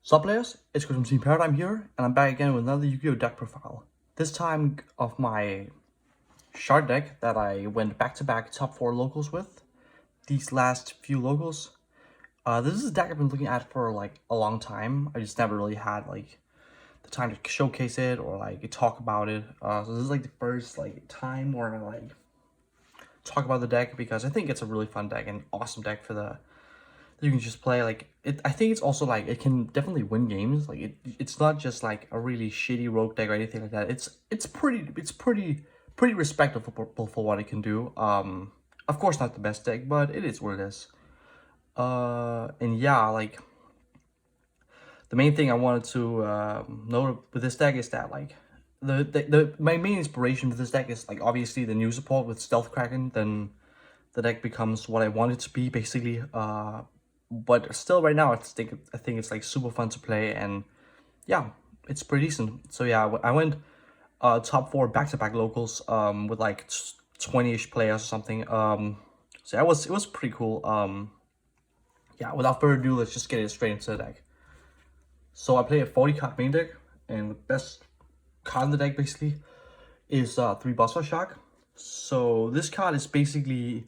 Sup players, it's Chris from Team Paradigm here, and I'm back again with another Yu-Gi-Oh! Deck profile. This time of my shard deck that I went back-to-back top 4 locals with. These last few locals. This is a deck I've been looking at for like a long time. I just never really had like the time to showcase it or like talk about it. So this is like the first like time where I like talk about the deck because I think it's a really fun deck and awesome deck for the you can just play like it. I think it's also like it can definitely win games. Like it's not just like a really shitty rogue deck or anything like that. It's pretty respectable for what it can do. Of course not the best deck, but it is what it is. And yeah, like the main thing I wanted to note with this deck is that like my main inspiration for this deck is like obviously the new support with Stealth Kraken. Then the deck becomes what I want it to be basically. But still right now I think it's like super fun to play, and yeah, it's pretty decent. So yeah, I went top 4 back-to-back locals with like 20-ish players or something. So it was pretty cool. Yeah, without further ado, let's just get it straight into the deck. So I play a 40 card main deck, and the best card in the deck basically is 3 Buster Shark. So this card is basically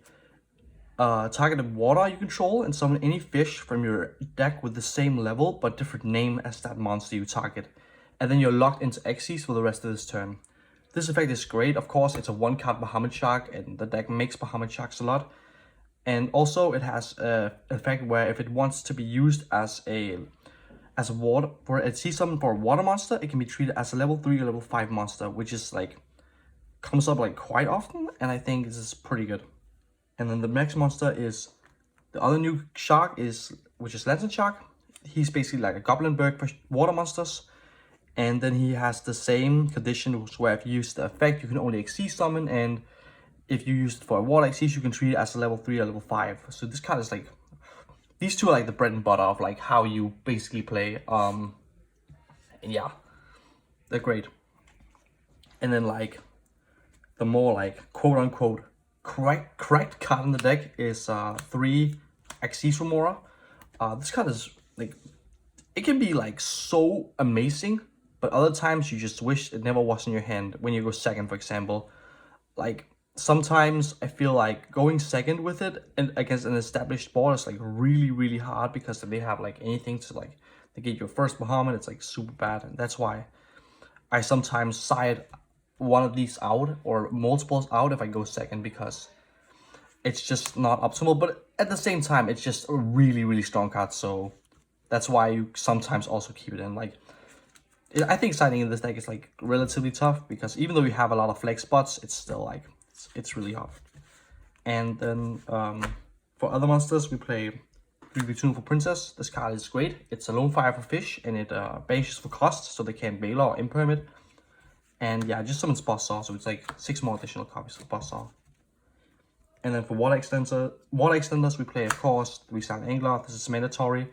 target of water you control and summon any fish from your deck with the same level but different name as that monster you target. And then you're locked into Xyz for the rest of this turn. This effect is great. Of course, it's a 1-card Bahamut Shark, and the deck makes Bahamut Sharks a lot. And also it has an effect where if it wants to be used as a water for a summon for a water monster, it can be treated as a level 3 or level 5 monster, which is like comes up like quite often, and I think this is pretty good. And then the next monster is the other new shark which is Lantern Shark. He's basically like a Goblin Bird for water monsters. And then he has the same condition where if you use the effect, you can only Xyz summon, and if you use it for a water Xyz, you can treat it as a level 3 or level 5. So this card is like, these two are like the bread and butter of like how you basically play. And yeah, they're great. And then like the more like quote unquote correct card in the deck is 3 Xyz Remora. This card is like, it can be like so amazing, but other times you just wish it never was in your hand when you go second, for example. Like sometimes I feel like going second with it and against an established board is like really hard, because if they have like anything to like to get your first Bahamut, it's like super bad. And that's why I sometimes side one of these out or multiples out if I go second, because it's just not optimal. But at the same time, it's just a really strong card, so that's why you sometimes also keep it in. Like I think siding in this deck is like relatively tough, because even though you have a lot of flex spots, it's still like it's really hard. And then for other monsters, we play 3v2 for Princess. This card is great. It's a lone fire for fish, and it banishes for cost, so they can't bail or imperm it. And yeah, just summons Bosssaw, so it's like 6 more additional copies of Bosssaw. And then for water extenders, we play, of course, 3 Silent Angler. This is mandatory.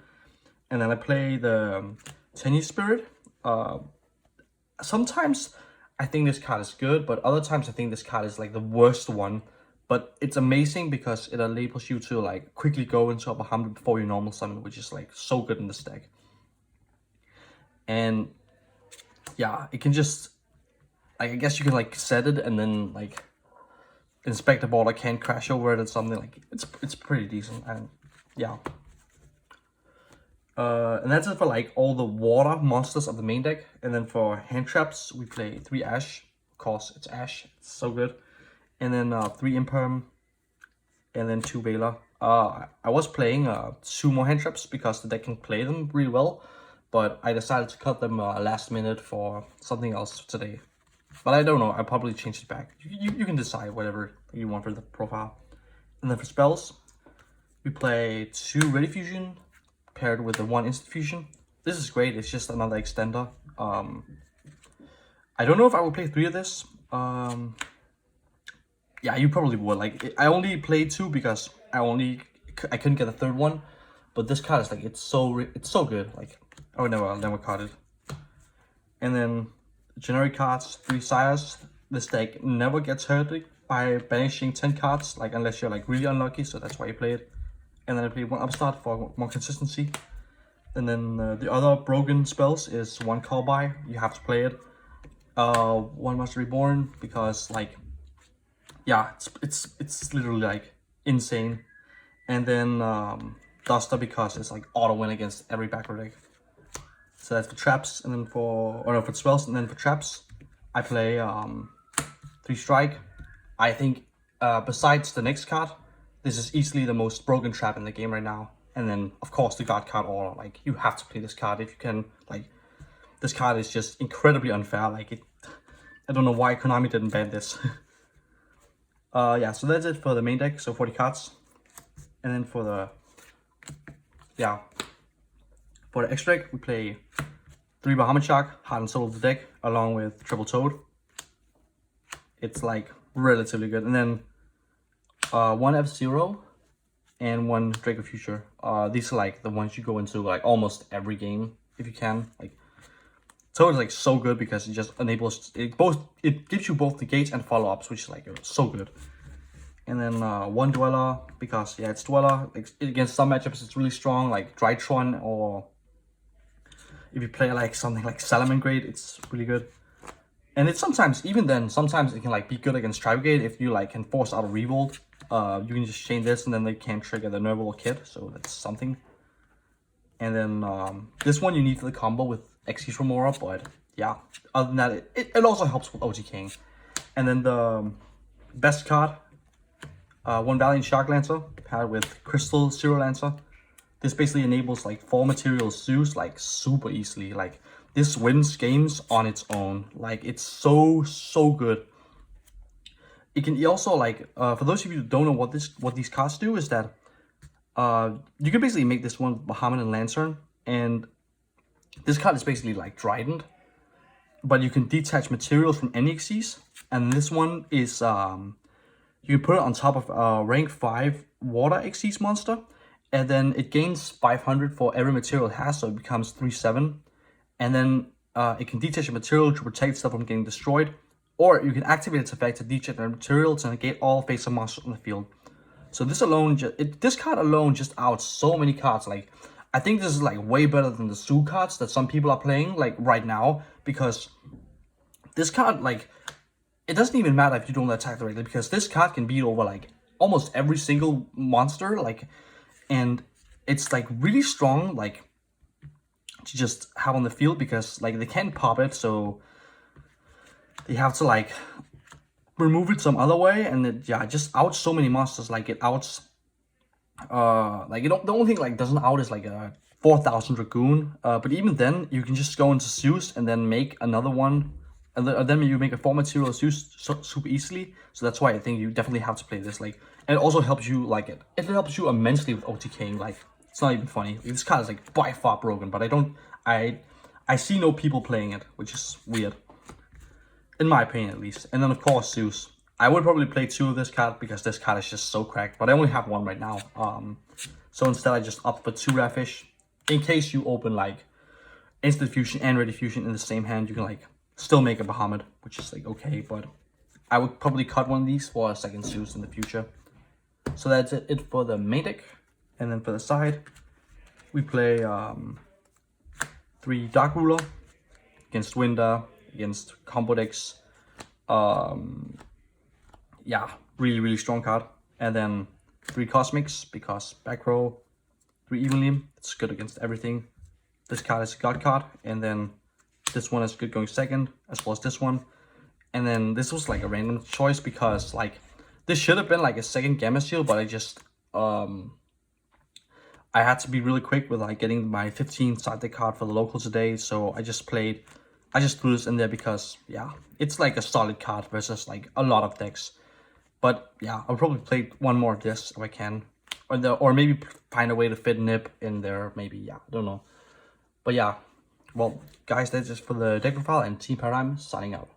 And then I play the Tenny Spirit. Sometimes I think this card is good, but other times I think this card is like the worst one. But it's amazing because it enables you to like quickly go into a Bahamut before your normal summon, which is like so good in this deck. And yeah, it can just like, I guess you can like set it and then like inspect the board. I can't crash over it or something. Like it's pretty decent. And yeah, and that's it for like all the water monsters of the main deck. And then for hand traps, we play 3 Ash. Of course, it's Ash. It's so good. And then 3 Imperm, and then 2 Veiler. I was playing 2 more hand traps because the deck can play them really well, but I decided to cut them last minute for something else today. But I don't know, I'll probably change it back. You can decide whatever you want for the profile. And then for spells, we play 2 Ready Fusion paired with the 1 Instant Fusion. This is great, it's just another extender. I don't know if I will play 3 of this. Yeah, you probably would. Like, I only played 2 because I couldn't get a third one. But this card is like, it's so good. Like, I would never caught it. And then generic cards, 3 Sires. This deck never gets hurt by banishing 10 cards, like unless you're like really unlucky, so that's why you play it. And then I play 1 Upstart for more consistency. And then the other broken spells is one call by. You have to play it. One must reborn because like, yeah, it's literally like insane. And then Duster because it's like auto win against every backrow deck. So that's for traps, and then for spells, and then for traps, I play 3 strike. I think besides the next card, this is easily the most broken trap in the game right now. And then of course the God card order, like you have to play this card if you can. Like this card is just incredibly unfair. Like it, I don't know why Konami didn't ban this. Yeah, so that's it for the main deck. So 40 cards, and then for the extra deck we play 3 Bahamut Shark, Heart and Soul of the deck, along with Triple Toad. It's like relatively good, and then 1 F-Zero and 1 Draco Future. These are like the ones you go into like almost every game if you can. Like Toad is like so good because it just enables it gives you both the gates and follow-ups, which is like so good. And then 1 Dweller because yeah, it's Dweller. Like, against some matchups it's really strong, like Drytron, or if you play like something like Salamangreat, it's really good. And it's sometimes, even then, sometimes it can like be good against Tribegate if you like can force out a revolt. You can just chain this and then they can't trigger the Nerval Kit, so that's something. And then this one you need for the combo with Xyz Remora, but yeah, other than that, it also helps with OTKing. And then the best card, 1 Valiant Shark Lancer paired with Crystal Zero Lancer. This basically enables like 4 material Zeus like super easily. Like this wins games on its own. Like it's so good. It can also like for those of you who don't know what these cards do is that you can basically make this one Bahamut and Lantern, and this card is basically like Trident, but you can detach materials from any Xyz, and this one is you can put it on top of a rank 5 water Xyz monster, and then it gains 500 for every material it has, so it becomes 3/7. And then it can detach a material to protect itself from getting destroyed, or you can activate its effect to detach a material to negate all face-up monsters on the field. So this alone, this card alone just outs so many cards. Like I think this is like way better than the Zoo cards that some people are playing like right now, because this card, like, it doesn't even matter if you don't attack directly, because this card can beat over like almost every single monster, like, and it's like really strong, like, to just have on the field, because like they can't pop it, so they have to like remove it some other way, and it just outs so many monsters. Like it outs like the only thing like doesn't out is like a 4,000 Dragoon, but even then you can just go into Zeus and then make another one, and then you make a 4 material Zeus super easily. So that's why I think you definitely have to play this. Like, and it also helps you, like, it helps you immensely with OTKing. Like, it's not even funny. This card is like by far broken, but I see no people playing it, which is weird, in my opinion at least. And then of course Zeus. I would probably play 2 of this card because this card is just so cracked, but I only have 1 right now. So instead I just opt for 2 Rare Fish. In case you open like Instant Fusion and Ready Fusion in the same hand, you can like still make a Bahamut, which is like okay, but I would probably cut one of these for a second Zeus in the future. So that's it for the main deck. And then for the side, we play 3 Dark Ruler against Winter, against combo decks. Yeah, really strong card. And then 3 Cosmics because back row, 3 Evenly. It's good against everything. This card is a God card, and then this one is good going second, as well as this one. And then this was like a random choice because like this should have been like a second Gamma Shield, but I just I had to be really quick with like getting my 15 side deck card for the local today, so I just threw this in there because yeah, it's like a solid card versus like a lot of decks. But yeah, I'll probably play 1 more of this if I can, or maybe find a way to fit Nip in there. Maybe, yeah, I don't know. But yeah, well, guys, that's just for the deck profile, and Team Paradigm signing out.